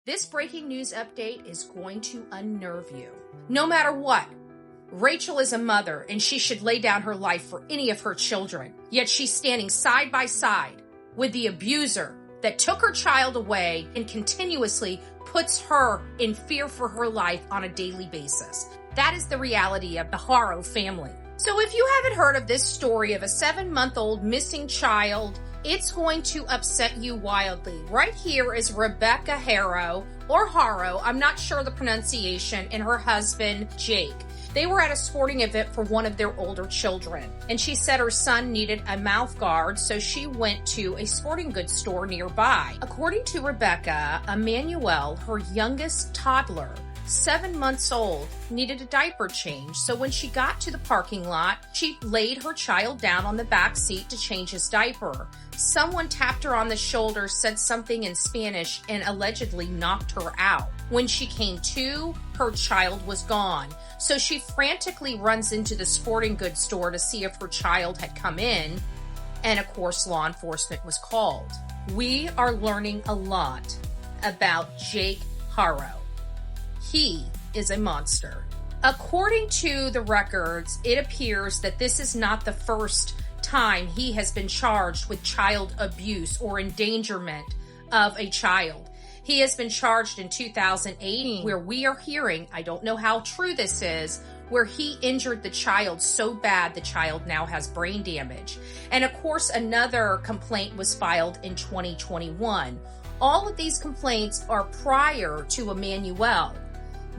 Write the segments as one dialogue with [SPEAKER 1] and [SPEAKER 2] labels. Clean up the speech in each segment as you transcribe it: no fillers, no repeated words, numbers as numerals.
[SPEAKER 1] This breaking news update is going to unnerve you. No matter what, Rachel is a mother and she should lay down her life for any of her children. Yet she's standing side by side with the abuser that took her child away and continuously puts her in fear for her life on a daily basis. That is the reality of the Haro family. So if you haven't heard of this story of a 7-month-old missing child, it's going to upset you wildly. Right here is Rebecca Haro, or Haro, I'm not sure the pronunciation, and her husband, Jake. They were at a sporting event for one of their older children, and she said her son needed a mouth guard, so she went to a sporting goods store nearby. According to Rebecca, Emmanuel, her youngest toddler, 7 months old, needed a diaper change, so when she got to the parking lot, she laid her child down on the back seat to change his diaper. Someone tapped her on the shoulder, said something in Spanish, and allegedly knocked her out. When she came to, her child was gone. So she frantically runs into the sporting goods store to see if her child had come in, and of course law enforcement was called. We are learning a lot about Jake Haro. He is a monster. According to the records, it appears that this is not the first time he has been charged with child abuse or endangerment of a child. He has been charged in 2018, where we are hearing, I don't know how true this is, where he injured the child so bad the child now has brain damage. And of course, another complaint was filed in 2021. All of these complaints are prior to Emmanuel,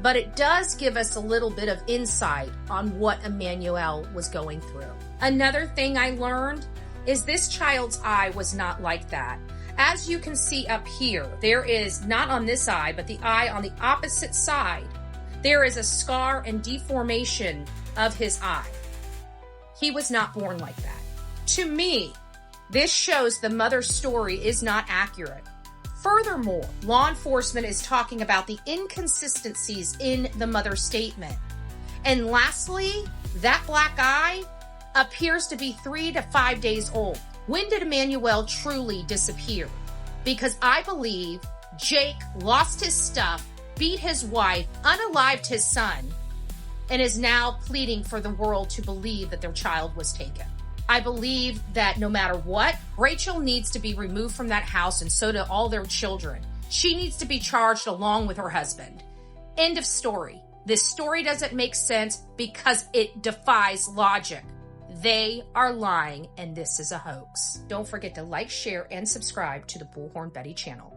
[SPEAKER 1] but it does give us a little bit of insight on what Emmanuel was going through. Another thing I learned is this child's eye was not like that. As you can see up here, there is, not on this eye, but the eye on the opposite side, there is a scar and deformation of his eye. He was not born like that. To me, this shows the mother's story is not accurate. Furthermore, law enforcement is talking about the inconsistencies in the mother's statement. And lastly, that black eye appears to be 3 to 5 days old. When did Emmanuel truly disappear? Because I believe Jake lost his stuff, beat his wife, unalived his son, and is now pleading for the world to believe that their child was taken. I believe that no matter what, Rachel needs to be removed from that house, and so do all their children. She needs to be charged along with her husband. End of story. This story doesn't make sense because it defies logic. They are lying, and this is a hoax. Don't forget to like, share, and subscribe to the Bullhorn Betty channel.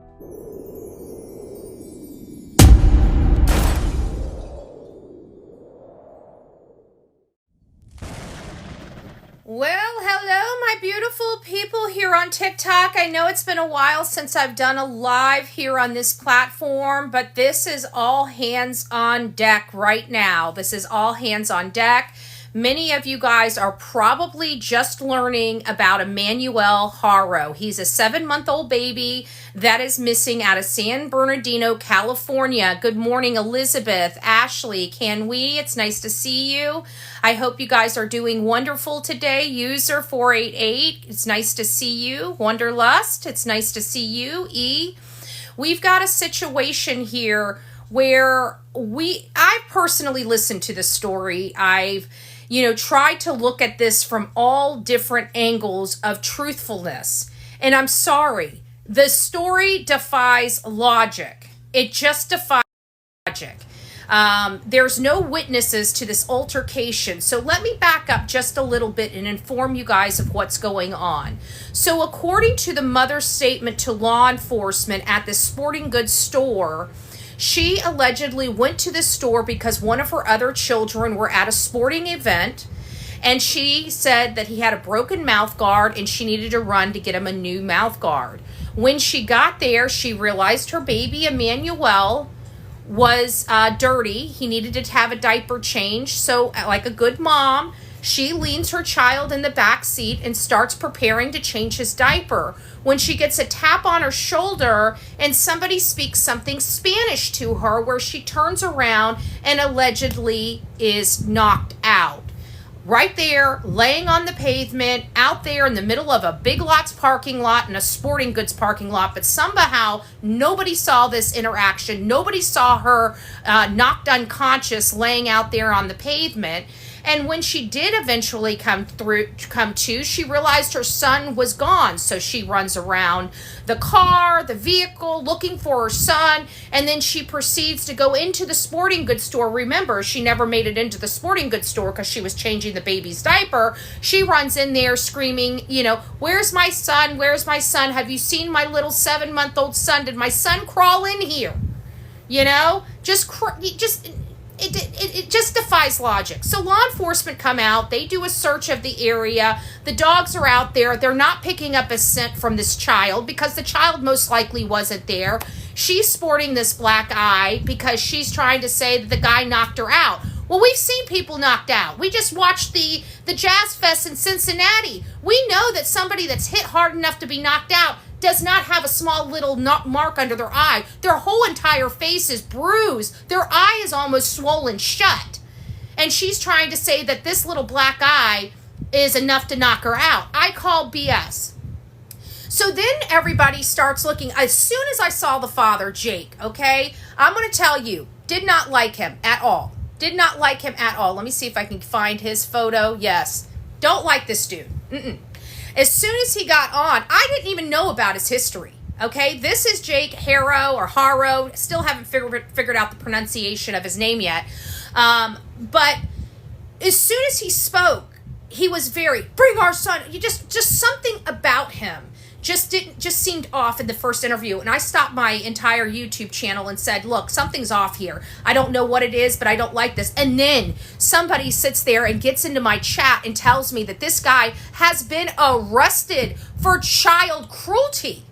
[SPEAKER 1] Well, hello, my beautiful people here on TikTok. I know it's been a while since I've done a live here on this platform, but this is all hands on deck right now. This is all hands on deck. Many of you guys are probably just learning about Emmanuel Haro. He's a 7-month-old baby that is missing out of San Bernardino, California. Good morning, Elizabeth, Ashley, Can We? It's nice to see you. I hope you guys are doing wonderful today. User 488, it's nice to see you. Wanderlust, it's nice to see you. E, we've got a situation here where I've personally listened to the story. I've tried to look at this from all different angles of truthfulness. And I'm sorry, the story defies logic. It just defies logic. There's no witnesses to this altercation. So let me back up just a little bit and inform you guys of what's going on. So according to the mother's statement to law enforcement at the sporting goods store, she allegedly went to the store because one of her other children were at a sporting event, and she said that he had a broken mouth guard and she needed to run to get him a new mouth guard. When she got there, she realized her baby Emmanuel was dirty. He needed to have a diaper change. So like a good mom, she leans her child in the back seat and starts preparing to change his diaper, when she gets a tap on her shoulder and somebody speaks something Spanish to her, where she turns around and allegedly is knocked out. right there, laying on the pavement, out there in the middle of a Big Lots parking lot and a sporting goods parking lot. But somehow nobody saw this interaction. Nobody saw her knocked unconscious laying out there on the pavement. And when she did eventually come to, she realized her son was gone. So she runs around the car, the vehicle, looking for her son. And then she proceeds to go into the sporting goods store. Remember, she never made it into the sporting goods store because she was changing the baby's diaper. She runs in there screaming, where's my son? Where's my son? Have you seen my little 7-month-old son? Did my son crawl in here? It just defies logic. So law enforcement come out. They do a search of the area. The dogs are out there. They're not picking up a scent from this child because the child most likely wasn't there. She's sporting this black eye because she's trying to say that the guy knocked her out. Well, we've seen people knocked out. We just watched the Jazz Fest in Cincinnati. We know that somebody that's hit hard enough to be knocked out does not have a small little mark under their eye. Their whole entire face is bruised. Their eye is almost swollen shut. And she's trying to say that this little black eye is enough to knock her out. I call BS. So then everybody starts looking. As soon as I saw the father, Jake, okay, I'm going to tell you, did not like him at all. Did not like him at all. Let me see if I can find his photo. Yes. Don't like this dude. As soon as he got on, I didn't even know about his history. Okay, this is Jake Haro or Haro. Still haven't figured out the pronunciation of his name yet. But as soon as he spoke, he was bring our son. You just something about him just seemed off in the first interview. And I stopped my entire YouTube channel and said, look, something's off here. I don't know what it is, but I don't like this. And then somebody sits there and gets into my chat and tells me that this guy has been arrested for child cruelty.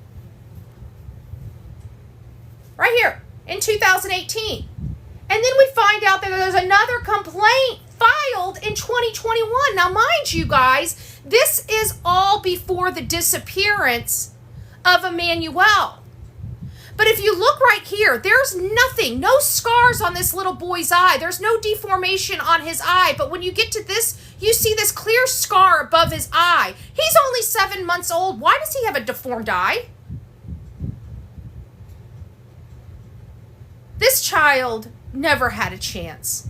[SPEAKER 1] Right here in 2018. And then we find out that there's another complaint filed in 2021. Now, mind you guys, this is all before the disappearance of Emmanuel. But if you look right here, there's nothing, no scars on this little boy's eye. There's no deformation on his eye. But when you get to this, you see this clear scar above his eye. He's only 7 months old. Why does he have a deformed eye? This child never had a chance.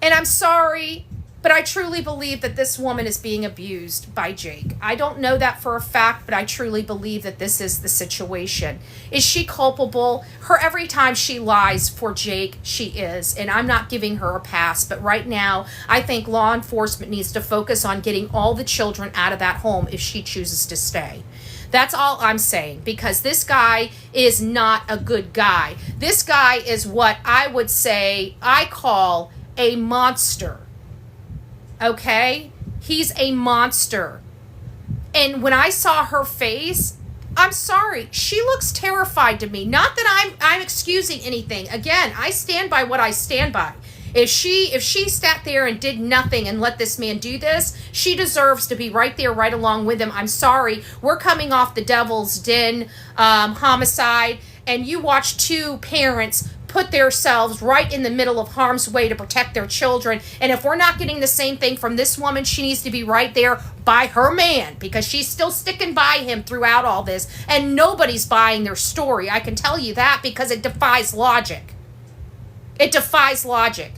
[SPEAKER 1] And I'm sorry, but I truly believe that this woman is being abused by Jake. I don't know that for a fact, but I truly believe that this is the situation. Is she culpable? Every time she lies for Jake, she is. And I'm not giving her a pass. But right now, I think law enforcement needs to focus on getting all the children out of that home if she chooses to stay. That's all I'm saying, because this guy is not a good guy. This guy is what I would say I call a monster. Okay? He's a monster. And when I saw her face, I'm sorry, she looks terrified to me. Not that I'm excusing anything. Again, I stand by what I stand by. If she sat there and did nothing and let this man do this, she deserves to be right there, right along with him. I'm sorry. We're coming off the Devil's Den homicide, and you watch two parents put themselves right in the middle of harm's way to protect their children. And if we're not getting the same thing from this woman, she needs to be right there by her man, because she's still sticking by him throughout all this. And nobody's buying their story. I can tell you that, because it defies logic. It defies logic.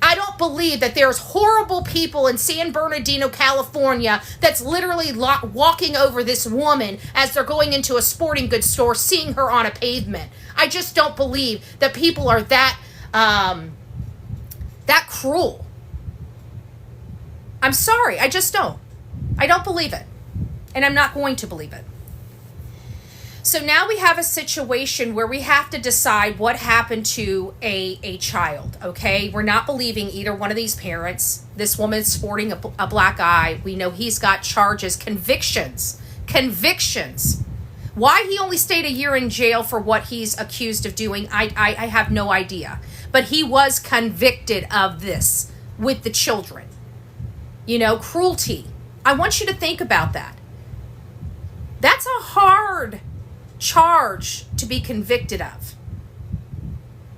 [SPEAKER 1] I don't believe that there's horrible people in San Bernardino, California, that's literally walking over this woman as they're going into a sporting goods store, seeing her on a pavement. I just don't believe that people are that cruel. I'm sorry. I just don't. I don't believe it. And I'm not going to believe it. So now we have a situation where we have to decide what happened to a child, okay? We're not believing either one of these parents. This woman's sporting a black eye. We know he's got charges, convictions. Why he only stayed a year in jail for what he's accused of doing, I have no idea. But he was convicted of this with the children. You know, cruelty. I want you to think about that. That's a hard charge to be convicted of.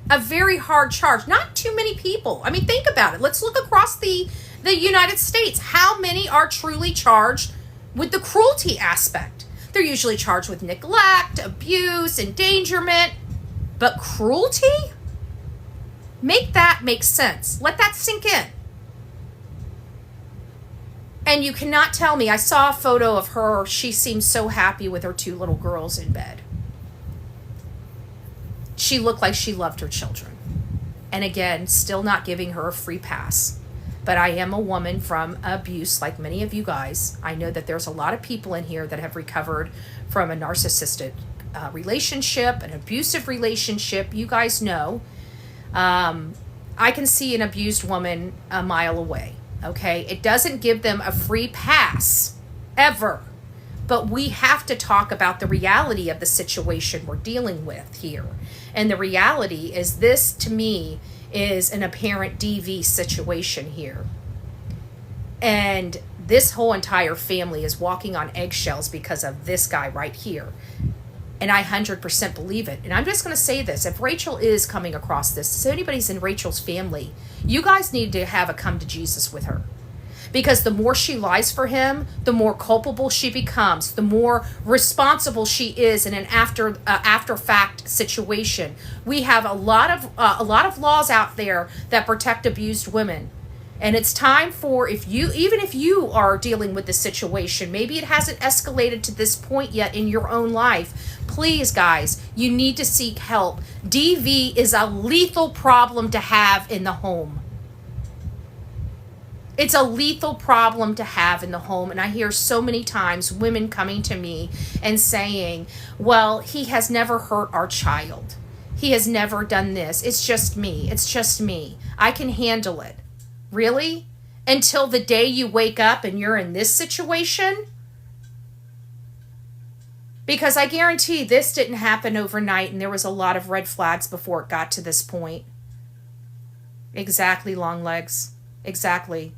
[SPEAKER 1] A very hard charge. Not too many people. I mean, think about it. Let's look across the the United States. How many are truly charged with the cruelty aspect? They're usually charged with neglect, abuse, endangerment, but cruelty? Make that make sense. Let that sink in. And you cannot tell me, I saw a photo of her, she seemed so happy with her 2 little girls in bed. She looked like she loved her children. And again, still not giving her a free pass. But I am a woman from abuse, like many of you guys. I know that there's a lot of people in here that have recovered from a narcissistic relationship, an abusive relationship. You guys know. I can see an abused woman a mile away. Okay, it doesn't give them a free pass, ever. But we have to talk about the reality of the situation we're dealing with here. And the reality is this, to me, is an apparent DV situation here. And this whole entire family is walking on eggshells because of this guy right here. And I 100% believe it. And I'm just going to say this. If Rachel is coming across this, if anybody's in Rachel's family, you guys need to have a come to Jesus with her. Because the more she lies for him, the more culpable she becomes, the more responsible she is in an after fact situation. We have a lot of laws out there that protect abused women. And it's time for, even if you are dealing with this situation, maybe it hasn't escalated to this point yet in your own life, please, guys, you need to seek help. DV is a lethal problem to have in the home. It's a lethal problem to have in the home. And I hear so many times women coming to me and saying, well, he has never hurt our child. He has never done this. It's just me. It's just me. I can handle it. Really? Until the day you wake up and you're in this situation? Because I guarantee this didn't happen overnight and there was a lot of red flags before it got to this point. Exactly, long legs. Exactly.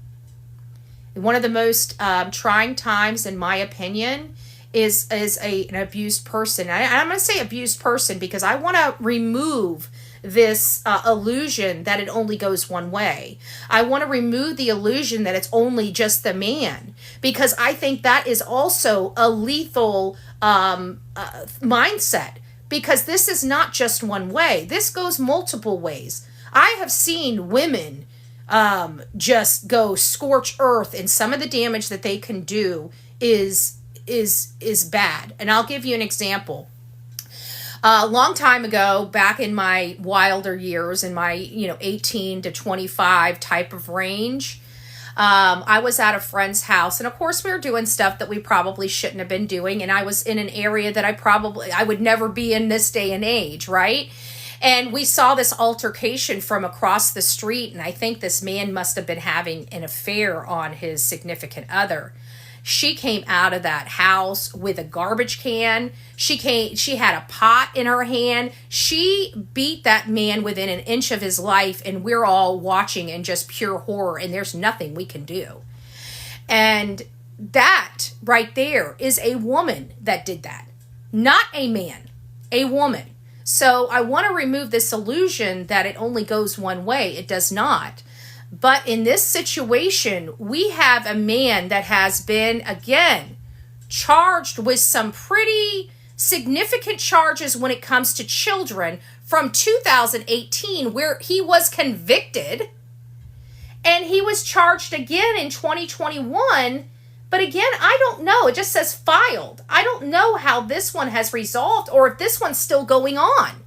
[SPEAKER 1] One of the most trying times, in my opinion, is an abused person. I'm going to say abused person because I want to remove this illusion that it only goes one way. I want to remove the illusion that it's only just the man, because I think that is also a lethal mindset, because this is not just one way. This goes multiple ways. I have seen women just go scorch earth, and some of the damage that they can do is bad. And I'll give you an example. A long time ago, back in my wilder years, in my 18 to 25 type of range, I was at a friend's house, and of course we were doing stuff that we probably shouldn't have been doing, and I was in an area that I would never be in this day and age, right? And we saw this altercation from across the street, and I think this man must have been having an affair on his significant other. She came out of that house with a garbage can. She had a pot in her hand. She beat that man within an inch of his life, and we're all watching in just pure horror, and there's nothing we can do. And that right there is a woman that did that, not a man, a woman. So I want to remove this illusion that it only goes one way. It does not. But in this situation, we have a man that has been, again, charged with some pretty significant charges when it comes to children from 2018, where he was convicted, and he was charged again in 2021. But again, I don't know. It just says filed. I don't know how this one has resolved or if this one's still going on.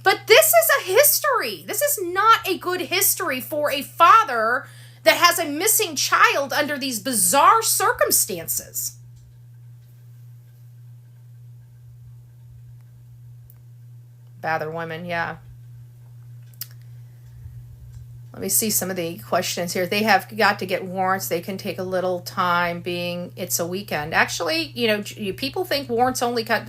[SPEAKER 1] But this is a history. This is not a good history for a father that has a missing child under these bizarre circumstances. Bather women, yeah. Let me see some of the questions here. They have got to get warrants. They can take a little time, being it's a weekend. Actually, people think warrants only cut.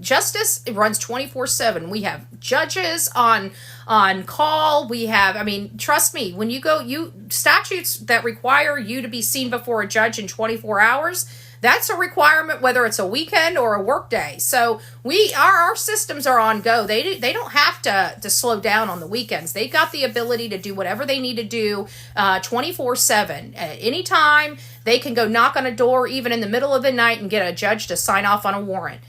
[SPEAKER 1] Justice, it runs 24/7. We have judges on call. We have, trust me, when you statutes that require you to be seen before a judge in 24 hours, That's a requirement, whether it's a weekend or a work day. So our systems are on go. They don't have to slow down on the weekends. They've got the ability to do whatever they need to do 24/7. At any time, they can go knock on a door, even in the middle of the night, and get a judge to sign off on a warrant.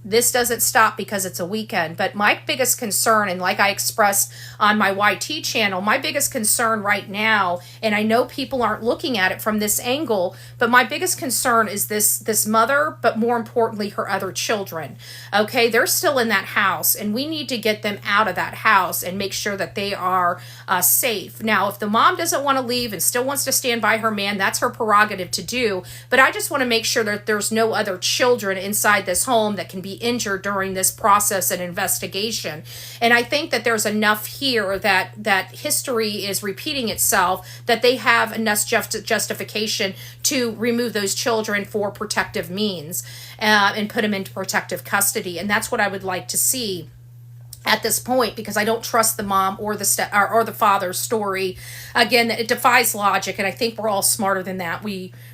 [SPEAKER 1] This doesn't stop because it's a weekend. But my biggest concern, and like I expressed on my YT channel, my biggest concern right now, and I know people aren't looking at it from this angle, but my biggest concern is this mother, but more importantly, her other children. Okay, they're still in that house, and we need to get them out of that house and make sure that they are safe. Now, if the mom doesn't want to leave and still wants to stand by her man, that's her prerogative to do. But I just want to make sure that there's no other children inside this home that can be injured during this process and investigation. And I think that there's enough here that history is repeating itself, that they have enough justification to remove those children for protective means and put them into protective custody. And that's what I would like to see at this point, because I don't trust the mom or the father's story. Again, it defies logic, and I think we're all smarter than that.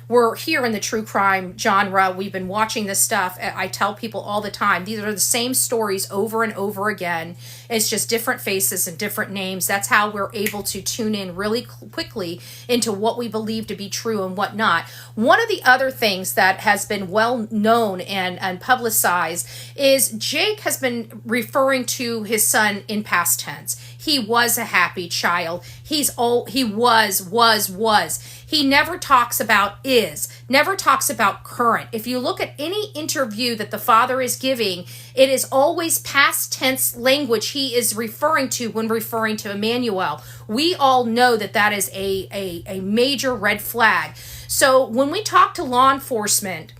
[SPEAKER 1] We're here in the true crime genre. We've been watching this stuff. I tell people all the time, these are the same stories over and over again. It's just different faces and different names. That's how we're able to tune in really quickly into what we believe to be true and what not. One of the other things that has been well known and publicized is Jake has been referring to his son in past tense. He was a happy child. He was. He never talks about is, never talks about current. If you look at any interview that the father is giving, it is always past tense language he is referring to when referring to Emmanuel. We all know that is a major red flag. So when we talk to law enforcement,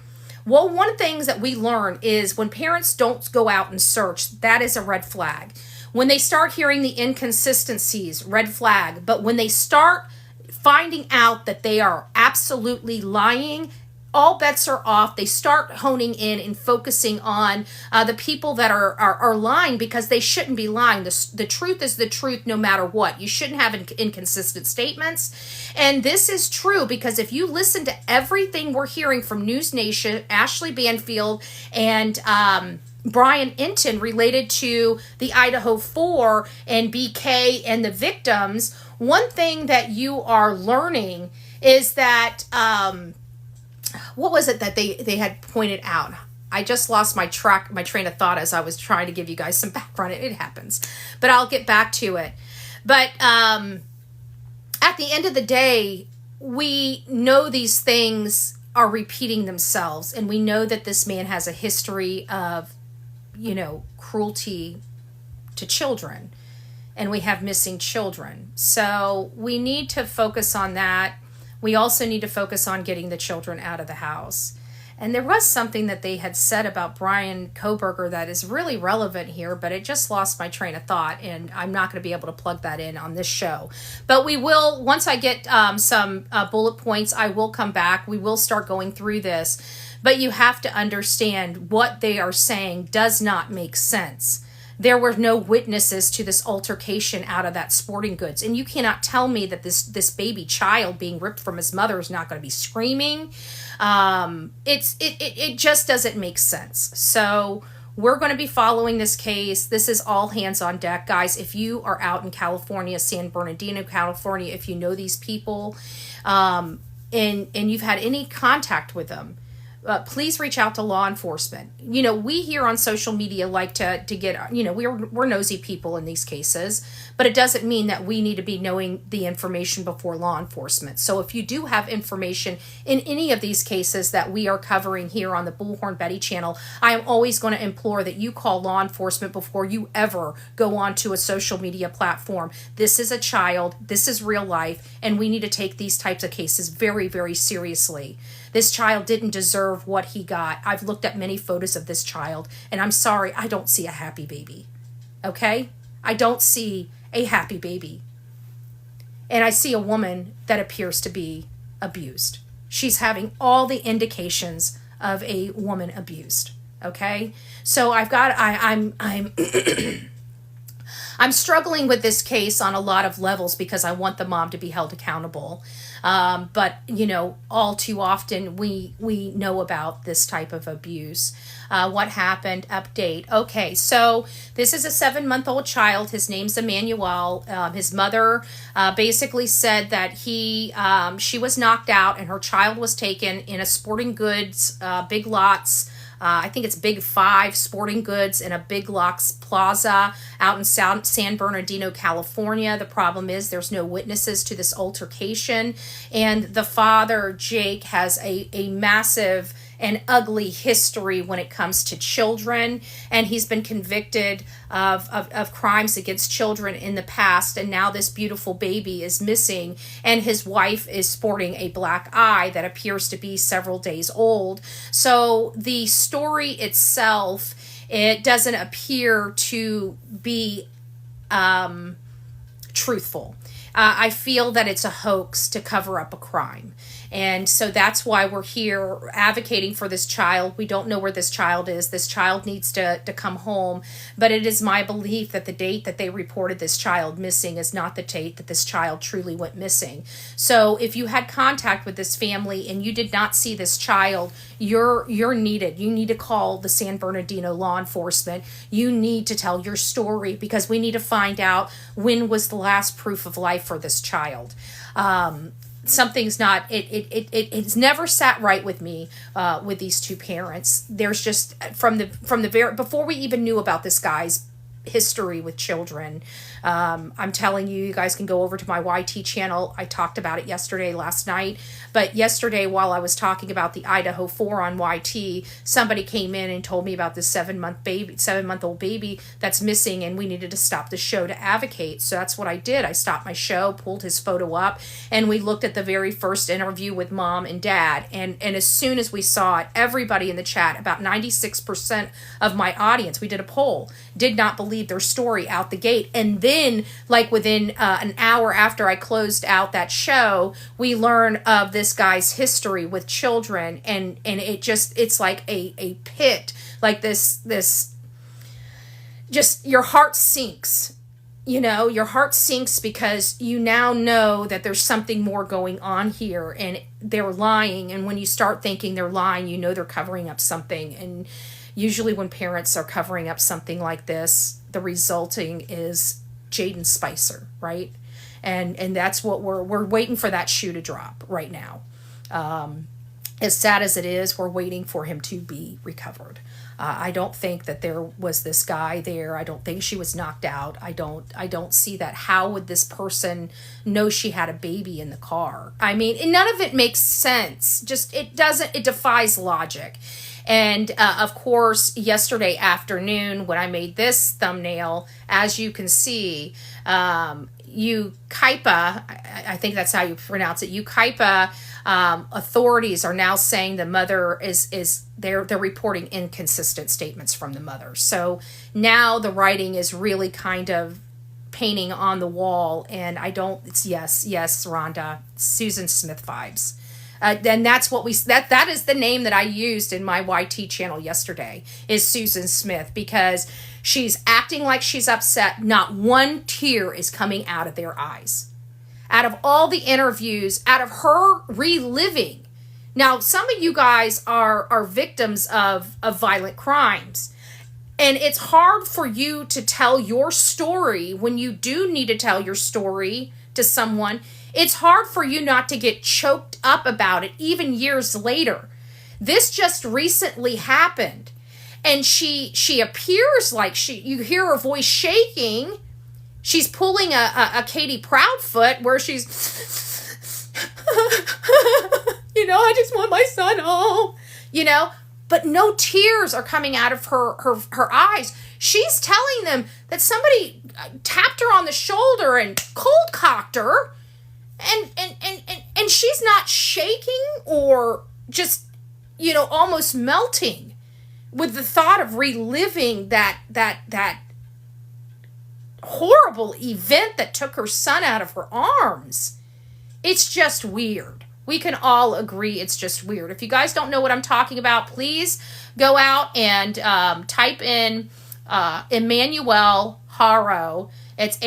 [SPEAKER 1] well, one of the things that we learn is when parents don't go out and search, that is a red flag. When they start hearing the inconsistencies, red flag. But when they start finding out that they are absolutely lying, all bets are off. They start honing in and focusing on the people that are lying, because they shouldn't be lying. The truth is the truth no matter what. You shouldn't have inconsistent statements. And this is true because if you listen to everything we're hearing from News Nation, Ashley Banfield, and Brian Inton related to the Idaho 4 and BK and the victims, one thing that you are learning is that, what was it that they had pointed out? I just lost my train of thought as I was trying to give you guys some background. It happens, but I'll get back to it. But at the end of the day, we know these things are repeating themselves, and we know that this man has a history of, cruelty to children, and we have missing children. So we need to focus on that. We also need to focus on getting the children out of the house. And there was something that they had said about Brian Koberger that is really relevant here, but it just lost my train of thought, and I'm not going to be able to plug that in on this show. But we will, once I get some bullet points, I will come back. We will start going through this. But you have to understand what they are saying does not make sense. There were no witnesses to this altercation out of that sporting goods. And you cannot tell me that this baby child being ripped from his mother is not going to be screaming. It just doesn't make sense. So we're going to be following this case. This is all hands on deck. Guys, if you are out in California, San Bernardino, California, if you know these people and you've had any contact with them, please reach out to law enforcement. We here on social media like to get, we're nosy people in these cases, but it doesn't mean that we need to be knowing the information before law enforcement. So if you do have information in any of these cases that we are covering here on the Bullhorn Betty channel, I am always going to implore that you call law enforcement before you ever go onto a social media platform. This is a child, this is real life, and we need to take these types of cases very, very seriously. This child didn't deserve what he got. I've looked at many photos of this child, and I'm sorry, I don't see a happy baby. Okay? I don't see a happy baby. And I see a woman that appears to be abused. She's having all the indications of a woman abused. Okay? So I'm I'm struggling with this case on a lot of levels because I want the mom to be held accountable. But, all too often we know about this type of abuse. What happened? Update. Okay, so this is a 7-month-old child. His name's Emmanuel. His mother basically said that she was knocked out and her child was taken in a sporting goods, Big Lots, I think it's Big Five Sporting Goods in a Big Lots Plaza out in San Bernardino, California. The problem is there's no witnesses to this altercation. And the father, Jake, has a massive and ugly history when it comes to children. And he's been convicted of crimes against children in the past. And now this beautiful baby is missing. And his wife is sporting a black eye that appears to be several days old. So the story itself, it doesn't appear to be truthful. I feel that it's a hoax to cover up a crime. And so that's why we're here advocating for this child. We don't know where this child is. This child needs to come home. But it is my belief that the date that they reported this child missing is not the date that this child truly went missing. So if you had contact with this family and you did not see this child, you're needed. You need to call the San Bernardino law enforcement. You need to tell your story because we need to find out when was the last proof of life for this child. Something's not, it's never sat right with me with these two parents. There's just from the very, before we even knew about this guy's history with children, I'm telling you, you guys can go over to my YT channel. I talked about it last night, but yesterday while I was talking about the Idaho 4 on YT, somebody came in and told me about this 7-month-old baby that's missing, and we needed to stop the show to advocate. So that's what I did. I stopped my show, pulled his photo up, and we looked at the very first interview with mom and dad. And as soon as we saw it, everybody in the chat, about 96% of my audience, we did a poll, did not believe their story out the gate. And then, like within an hour after I closed out that show, we learn of this guy's history with children, and it's like a pit, like this just your heart sinks. Your heart sinks because you now know that there's something more going on here, and they're lying. And when you start thinking they're lying, they're covering up something. And usually when parents are covering up something like this, the resulting is Jaden Spicer, right? And that's what we're waiting for, that shoe to drop right now. As sad as it is, we're waiting for him to be recovered. I don't think that there was this guy there. I don't think she was knocked out. I don't see that. How would this person know she had a baby in the car? I mean, none of it makes sense. It defies logic. And of course, yesterday afternoon when I made this thumbnail, as you can see, Yucaipa, I think that's how you pronounce it, Yucaipa authorities are now saying the mother they're reporting inconsistent statements from the mother. So now the writing is really kind of painting on the wall, and it's yes, Rhonda, Susan Smith vibes. Then that's what that is the name that I used in my YT channel yesterday, is Susan Smith, because she's acting like she's upset. Not one tear is coming out of their eyes. Out of all the interviews, out of her reliving. Now, some of you guys are victims of violent crimes. And it's hard for you to tell your story when you do need to tell your story to someone. It's hard for you not to get choked up about it, even years later. This just recently happened. And she appears like you hear her voice shaking. She's pulling a Katie Proudfoot where she's, I just want my son home, but no tears are coming out of her eyes. She's telling them that somebody tapped her on the shoulder and cold cocked her. And she's not shaking or just, almost melting with the thought of reliving that horrible event that took her son out of her arms. It's just weird. We can all agree it's just weird. If you guys don't know what I'm talking about, please go out and type in Emmanuel Haro. It's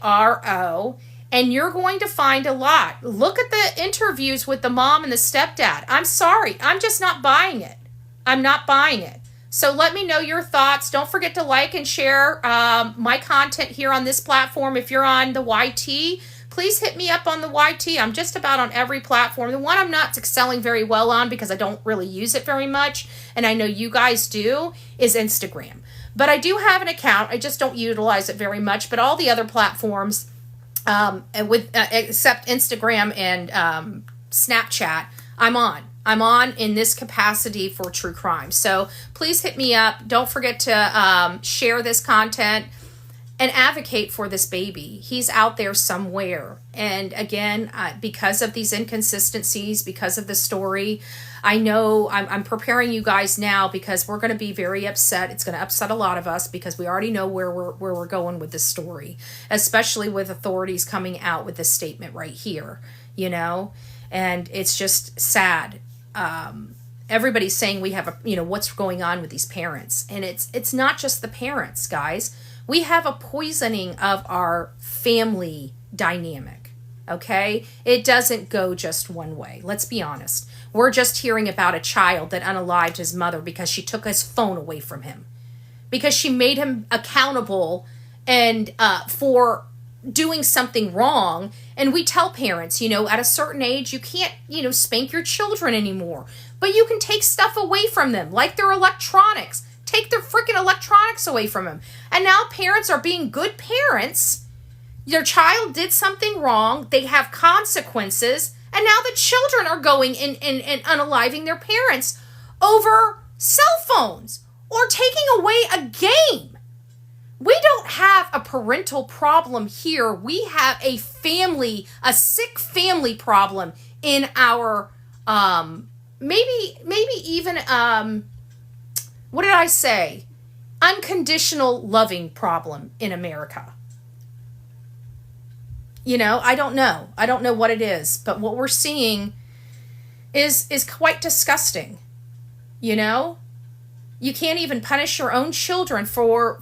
[SPEAKER 1] Haro. And you're going to find a lot. Look at the interviews with the mom and the stepdad. I'm sorry. I'm just not buying it. I'm not buying it. So let me know your thoughts. Don't forget to like and share my content here on this platform. If you're on the YT, please hit me up on the YT. I'm just about on every platform. The one I'm not excelling very well on because I don't really use it very much, and I know you guys do, is Instagram. But I do have an account. I just don't utilize it very much. But all the other platforms, except Instagram and Snapchat, I'm on in this capacity for true crime. So please hit me up. Don't forget to share this content and advocate for this baby. He's out there somewhere. And again, because of these inconsistencies, because of the story, I know I'm preparing you guys now because we're going to be very upset. It's going to upset a lot of us because we already know where we're going with this story, especially with authorities coming out with this statement right here, you know, and it's just sad. Everybody's saying we have what's going on with these parents, and it's not just the parents, guys. We have a poisoning of our family dynamic, okay? It doesn't go just one way. Let's be honest. We're just hearing about a child that unalived his mother because she took his phone away from him, because she made him accountable and for doing something wrong. And we tell parents, at a certain age, you can't, spank your children anymore, but you can take stuff away from them, like their electronics. Take their freaking electronics away from them. And now parents are being good parents. Their child did something wrong. They have consequences. And now the children are going and unaliving their parents over cell phones or taking away a game. We don't have a parental problem here. We have a sick family problem in our, maybe even, what did I say? Unconditional loving problem in America. I don't know. I don't know what it is, but what we're seeing is quite disgusting. You can't even punish your own children for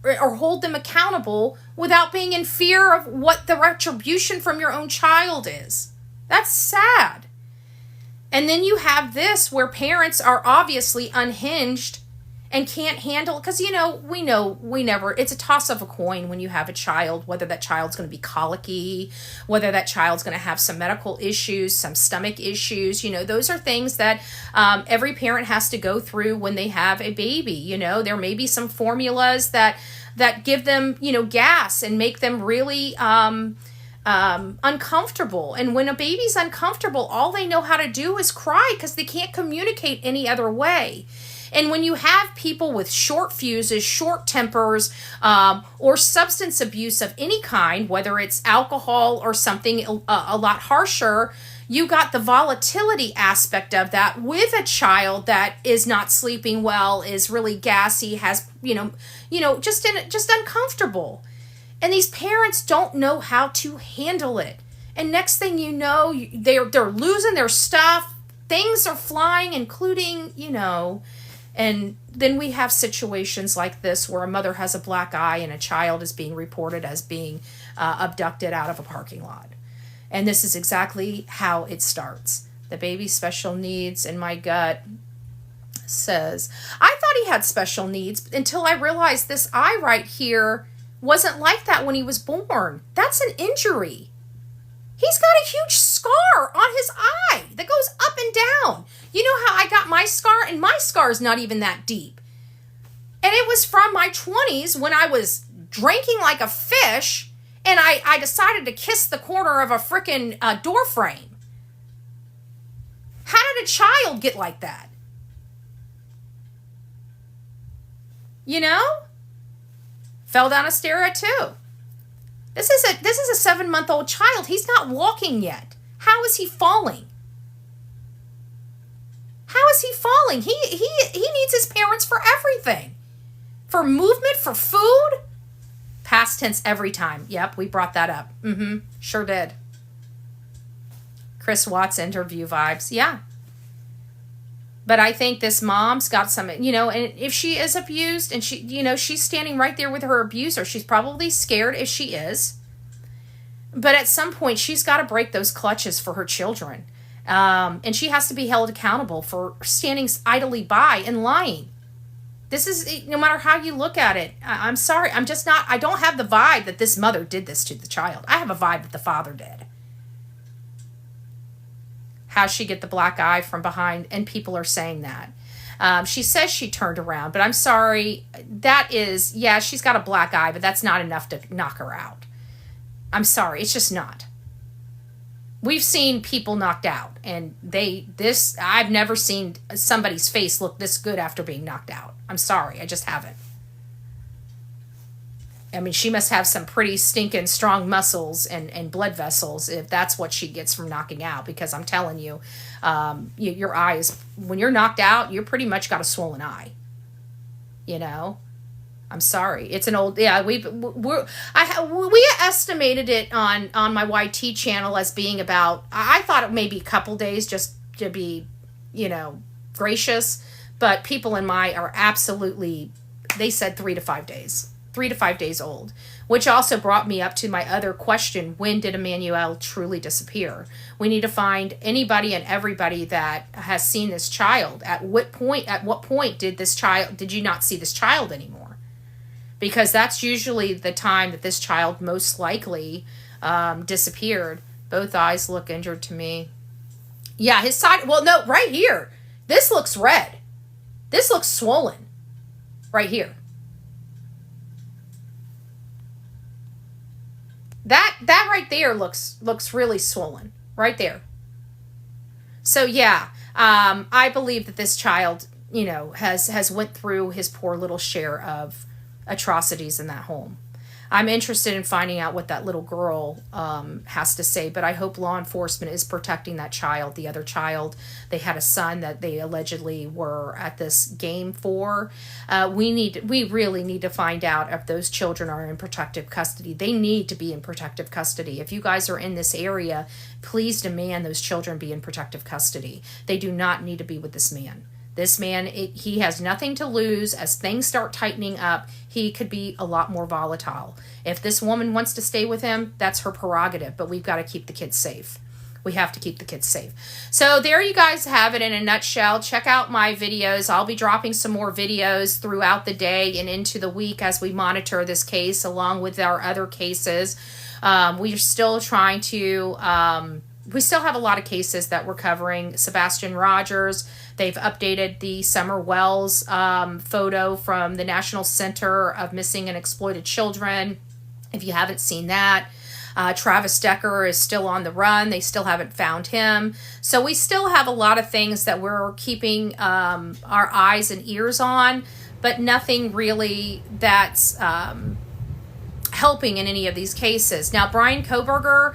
[SPEAKER 1] or hold them accountable without being in fear of what the retribution from your own child is. That's sad. And then you have this where parents are obviously unhinged and can't handle, because it's a toss of a coin when you have a child, whether that child's going to be colicky, whether that child's going to have some medical issues, some stomach issues. Those are things that every parent has to go through when they have a baby. There may be some formulas that give them, gas and make them really uncomfortable. And when a baby's uncomfortable, all they know how to do is cry because they can't communicate any other way. And when you have people with short fuses, short tempers, or substance abuse of any kind, whether it's alcohol or something a lot harsher, you got the volatility aspect of that with a child that is not sleeping well, is really gassy, has, just uncomfortable. And these parents don't know how to handle it. And next thing you know, they're losing their stuff. Things are flying, including, and then we have situations like this where a mother has a black eye and a child is being reported as being abducted out of a parking lot. And this is exactly how it starts. The baby's special needs, and my gut says, I thought he had special needs until I realized this eye right here wasn't like that when he was born. That's an injury. He's got a huge scar on his eye that goes up and down. You know how I got my scar? And my scar is not even that deep. And it was from my 20s when I was drinking like a fish and I decided to kiss the corner of a freaking door frame. How did a child get like that? Fell down a stair at 2. This is a 7-month-old child. He's not walking yet. How is he falling? How is he falling? He needs his parents for everything. For movement, for food. Past tense every time. Yep, we brought that up. Sure did. Chris Watts interview vibes. Yeah. But I think this mom's got some, and if she is abused and she, she's standing right there with her abuser, she's probably scared if she is. But at some point, she's got to break those clutches for her children. And she has to be held accountable for standing idly by and lying. This is, no matter how you look at it, I'm sorry. I'm just not, I don't have the vibe that this mother did this to the child. I have a vibe that the father did. How'd she get the black eye from behind? And people are saying that. She says she turned around, but I'm sorry. That is, yeah, she's got a black eye, but that's not enough to knock her out. I'm sorry. It's just not. We've seen people knocked out, and I've never seen somebody's face look this good after being knocked out. I'm sorry. I just haven't. I mean, she must have some pretty stinking strong muscles and blood vessels if that's what she gets from knocking out, because I'm telling you, your eye is, when you're knocked out, you're pretty much got a swollen eye. You know? I'm sorry. It's an old, yeah, we estimated it on my YT channel as being about, I thought it may be a couple days just to be, gracious, but people in my are absolutely, they said 3 to 5 days. 3 to 5 days old, which also brought me up to my other question. When did Emmanuel truly disappear? We need to find anybody and everybody that has seen this child. At what point did you not see this child anymore? Because that's usually the time that this child most likely disappeared. Both eyes look injured to me. Yeah, his side, well, no, right here. This looks red. This looks swollen. Right here. That right there looks really swollen. Right there. So yeah, I believe that this child, has went through his poor little share of atrocities in that home. I'm interested in finding out what that little girl has to say, but I hope law enforcement is protecting that child, the other child. They had a son that they allegedly were at this game for. We really need to find out if those children are in protective custody. They need to be in protective custody. If you guys are in this area, please demand those children be in protective custody. They do not need to be with this man. This man, he has nothing to lose. As things start tightening up, he could be a lot more volatile. If this woman wants to stay with him, that's her prerogative, but we've got to keep the kids safe. We have to keep the kids safe. So there you guys have it in a nutshell. Check out my videos. I'll be dropping some more videos throughout the day and into the week as we monitor this case along with our other cases. We are still trying to... we still have a lot of cases that we're covering. Sebastian Rogers, they've updated the Summer Wells photo from the National Center of Missing and Exploited Children. If you haven't seen that, Travis Decker is still on the run. They still haven't found him. So we still have a lot of things that we're keeping our eyes and ears on, but nothing really that's helping in any of these cases. Now, Brian Koberger,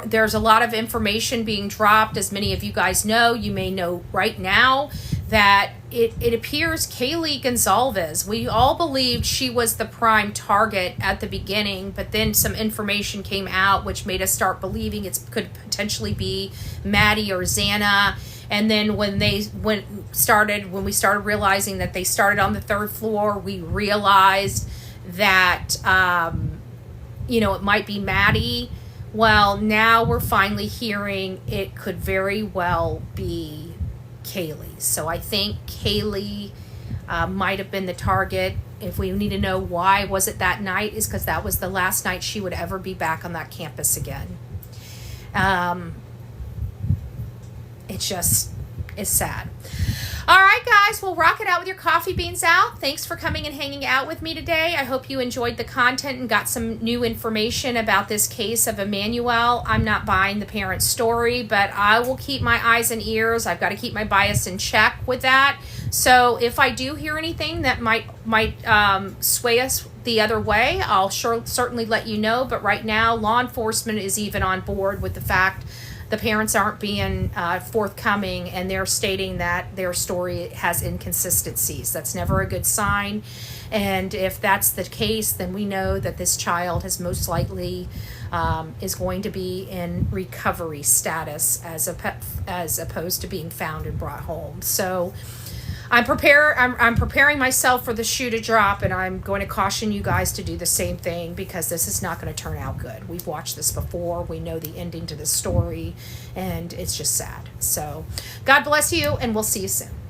[SPEAKER 1] there's a lot of information being dropped. As many of you guys know, you may know right now that it appears Kaylee Gonzalez, we all believed she was the prime target at the beginning, but then some information came out which made us start believing it could potentially be Maddie or Xana. And then when we started realizing that they started on the 3rd floor, we realized that it might be Maddie. Well, now we're finally hearing it could very well be Kaylee. So I think Kaylee might have been the target. If we need to know why was it that night, is because that was the last night she would ever be back on that campus again. It's sad. All right, guys, well, rock it out with your coffee beans out. Thanks for coming and hanging out with me today. I hope you enjoyed the content and got some new information about this case of Emmanuel. I'm not buying the parent's story, but I will keep my eyes and ears. I've got to keep my bias in check with that. So if I do hear anything that might sway us the other way, I'll certainly let you know. But right now, law enforcement is even on board with the fact the parents aren't being forthcoming, and they're stating that their story has inconsistencies. That's never a good sign. And if that's the case, then we know that this child has most likely is going to be in recovery status as opposed to being found and brought home. So I'm preparing myself for the shoe to drop, and I'm going to caution you guys to do the same thing, because this is not going to turn out good. We've watched this before. We know the ending to the story, and it's just sad. So God bless you, and we'll see you soon.